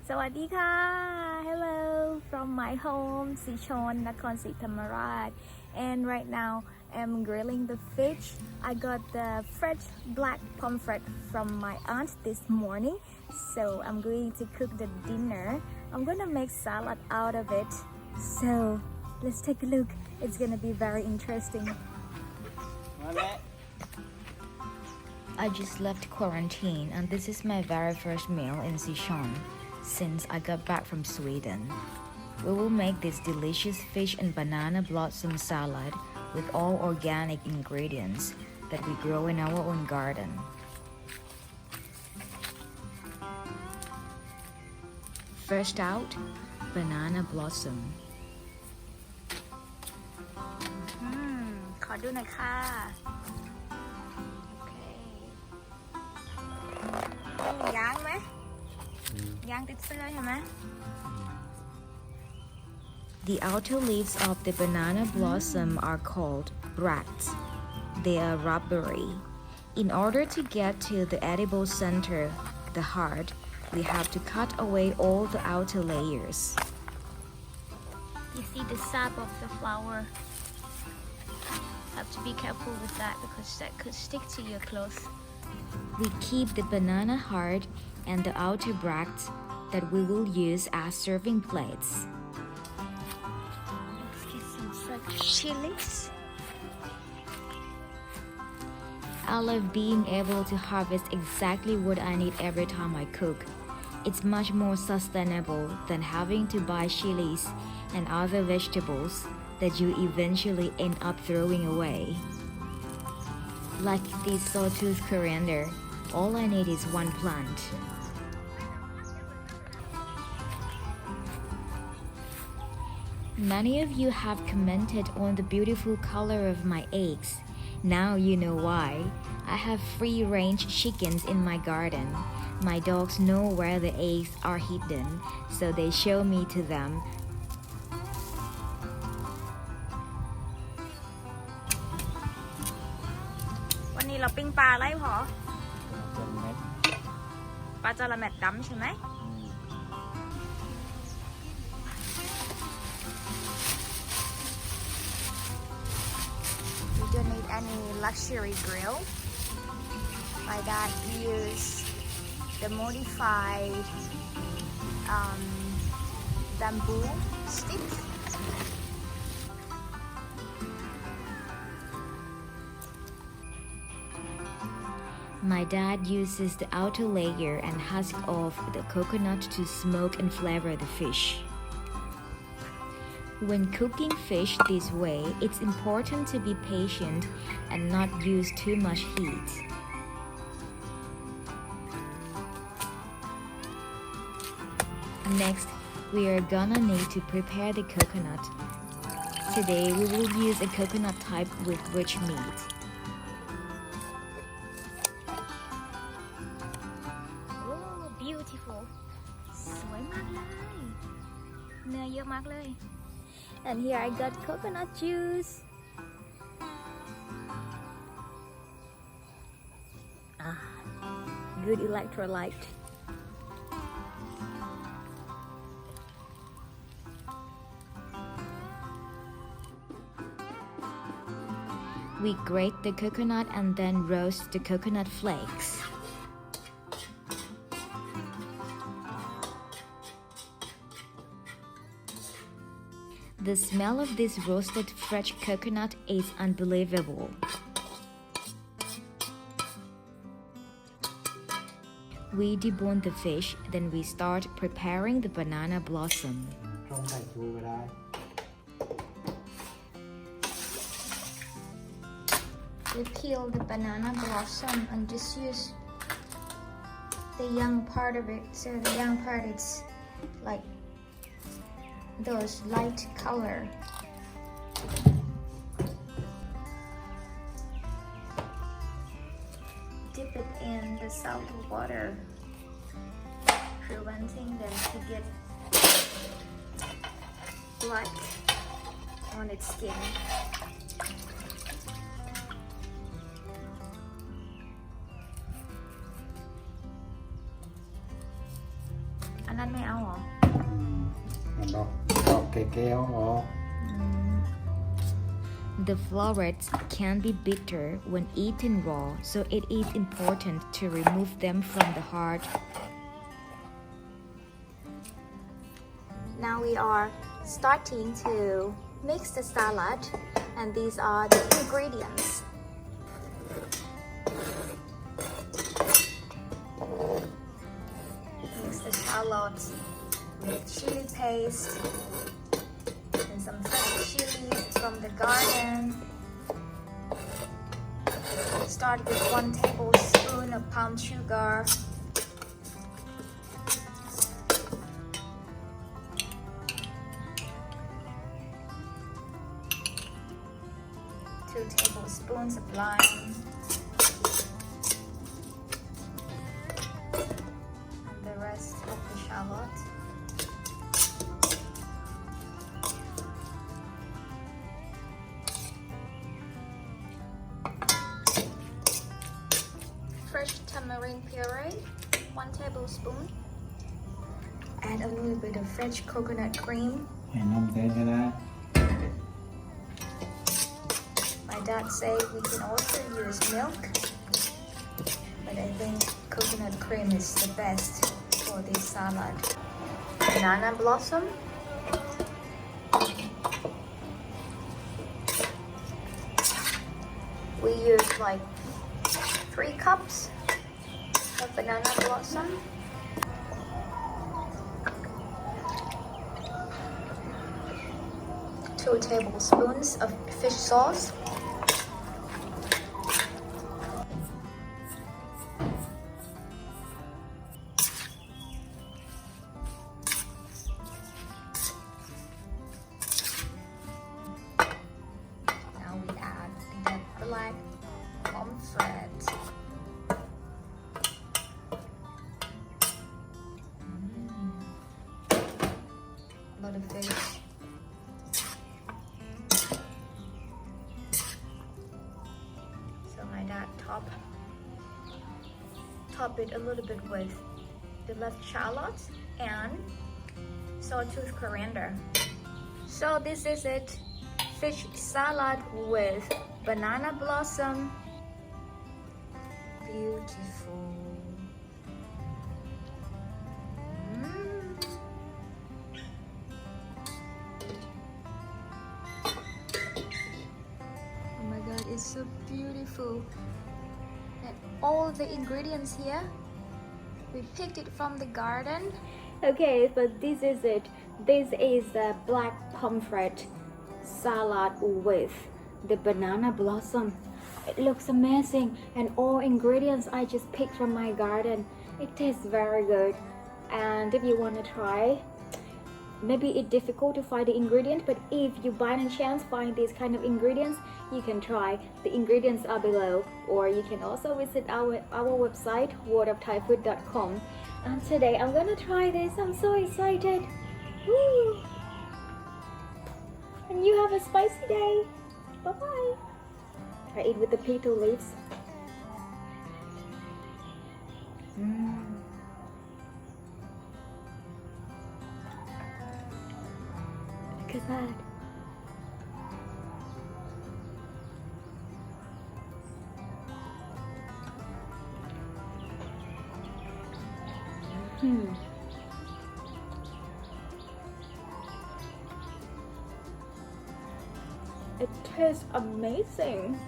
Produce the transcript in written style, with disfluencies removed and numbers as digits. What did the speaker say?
สวัสดีค่ะ Hello from my home Sichon Nakhon Si Thammarat, and right now I'm grilling the fish. I got the fresh black pomfret from my aunt this morning, so I'm going to cook the dinner. I'm gonna make salad out of it, so let's take a look. It's gonna be very interesting. I just left quarantine and this is my very first meal in Sichuan since I got back from Sweden. We will make this delicious fish and banana blossom salad with all organic ingredients that we grow in our own garden. First out, banana blossom. ขอดูหน่อยค่ะ ยางไหมยางติดเสื้อใช่ไหม The outer leaves of the banana blossom are called bracts. They are rubbery. In order to get to the edible center, the heart, we have to cut away all the outer layers. You see the sap of the flower. Have to be careful with that because that could stick to your clothes. We keep the banana heart and the outer bracts that we will use as serving plates. Let's get some fresh chilies. I love being able to harvest exactly what I need every time I cook. It's much more sustainable than having to buy chilies and other vegetables that you eventually end up throwing away. Like this sawtooth coriander, all I need is one plant. Many of you have commented on the beautiful color of my eggs. Now you know why. I have free-range chickens in my garden. My dogs know where the eggs are hidden, so they show me to them. Today เราปิ้งปลาอะไรพอปลาจระเม็ดดำใช่ไหม We don't need any luxury grill. My dad used the modified bamboo stick. My dad uses the outer layer and husk of the coconut to smoke and flavor the fish. When cooking fish this way, it's important to be patient and not use too much heat. Next, we are gonna need to prepare the coconut. Today, we will use a coconut type with rich meat. Beautiful. สวยมากเลยเนื้อเยอะมากเลย And here I got coconut juice. Good electrolyte. We grate the coconut and then roast the coconut flakes. The smell of this roasted fresh coconut is unbelievable. We debone the fish, then we start preparing the banana blossom. We peel the banana blossom and just use the young part of it, so the young part is like those light color. Dip it in the salt water, preventing them to get black on its skin. อันนั้นไม่เอาเหรอ ดอกเก๋ๆอ๋อ The flowers can be bitter when eaten raw, so it is important to remove them from the heart. Now we are starting to mix the salad, and these are the ingredients. Mix the shallots with chili paste and some fresh chilies from the garden. Start with 1 tablespoon of palm sugar. Two tablespoons of lime. And the rest of the shallot. Fresh tamarind puree, 1 tablespoon. Add a little bit of fresh coconut cream. ให้นมแทนก็ได้ My dad said we can also use milk, but I think coconut cream is the best for this salad. Banana blossom. We use like 3 cups of banana blossom. Two tablespoons of fish sauce. Now we add the black pomfret. A lot of fish. So my dad top it a little bit with the left shallots and sawtooth coriander. So this is it. Fish salad with banana blossom. Beautiful. Oh my god, it's so beautiful. And all the ingredients here, we picked it from the garden. Okay, but this is it. This is the black pomfret salad with the banana blossom. It looks amazing, and all ingredients I just picked from my garden. It tastes very good, and if you want to try, maybe it's difficult to find the ingredient, but if you by any chance find these kind of ingredients, you can try. The ingredients are below, or you can also visit our website worldofthaifood.com. And today I'm gonna try this. I'm so excited. Woo! And you have a spicy day. Bye bye. I eat with the petal leaves. Look at that. It tastes amazing.